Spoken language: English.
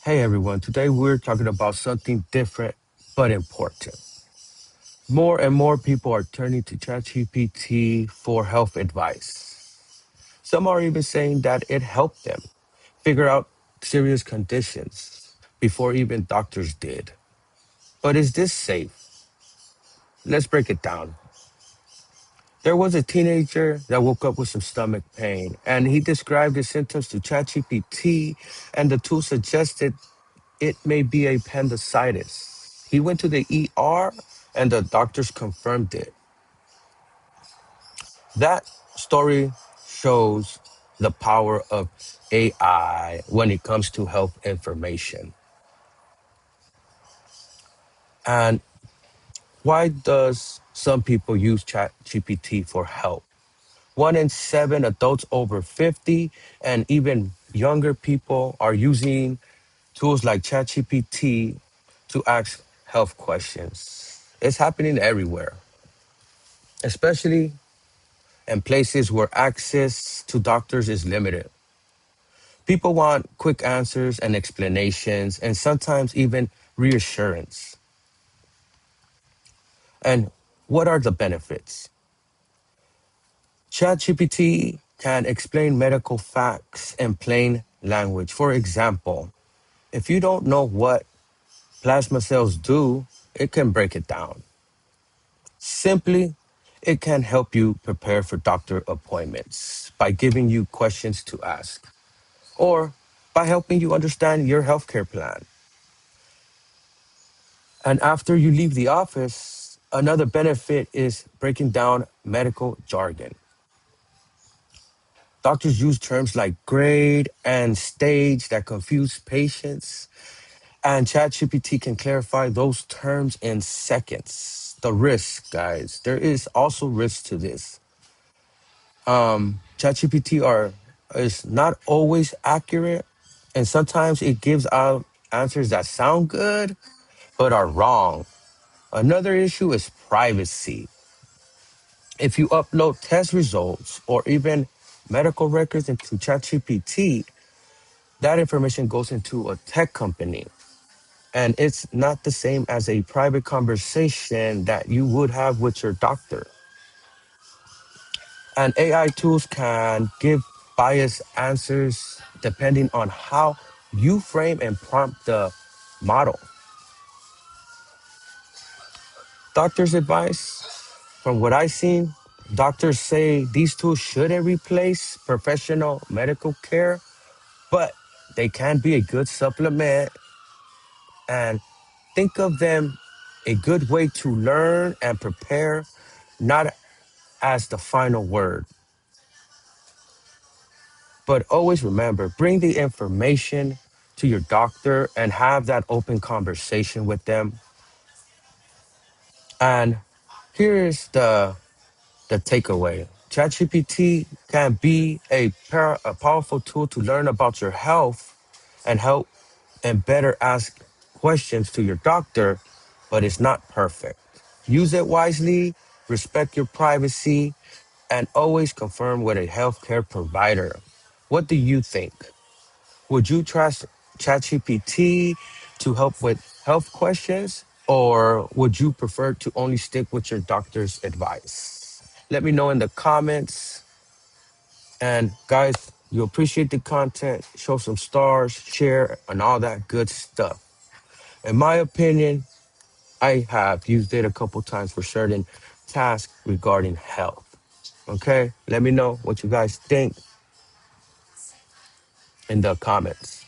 Hey everyone, today we're talking about something different but important. More and more people are turning to ChatGPT for health advice. Some are even saying that it helped them figure out serious conditions before even doctors did. But is this safe? Let's break it down. There was a teenager that woke up with some stomach pain, and he described his symptoms to ChatGPT, and the tool suggested it may be appendicitis. He went to the ER, and the doctors confirmed it. That story shows the power of AI when it comes to health information. And why does some people use ChatGPT for help? 1 in 7 adults over 50 and even younger people are using tools like ChatGPT to ask health questions. It's happening everywhere, especially in places where access to doctors is limited. People want quick answers and explanations, and sometimes even reassurance. And what are the benefits? ChatGPT can explain medical facts in plain language. For example, if you don't know what plasma cells do, it can break it down. Simply, it can help you prepare for doctor appointments by giving you questions to ask or by helping you understand your healthcare plan. And after you leave the office, another benefit is breaking down medical jargon. Doctors use terms like grade and stage that confuse patients, and ChatGPT can clarify those terms in seconds. The risk, guys, there is also risk to this. ChatGPT is not always accurate, and sometimes it gives out answers that sound good but are wrong. Another issue is privacy. If you upload test results or even medical records into ChatGPT, that information goes into a tech company. And it's not the same as a private conversation that you would have with your doctor. And AI tools can give biased answers depending on how you frame and prompt the model. Doctor's advice, from what I've seen, doctors say these tools shouldn't replace professional medical care, but they can be a good supplement and think of them a good way to learn and prepare, not as the final word. But always remember, bring the information to your doctor and have that open conversation with them. And here's the takeaway. ChatGPT can be a powerful tool to learn about your health and help and better ask questions to your doctor, but it's not perfect. Use it wisely, respect your privacy, and always confirm with a healthcare provider. What do you think? Would you trust ChatGPT to help with health questions, or would you prefer to only stick with your doctor's advice? Let me know in the comments. And guys, you appreciate the content, show some stars, share, and all that good stuff. In my opinion, I have used it a couple times for certain tasks regarding health. Okay, let me know what you guys think in the comments.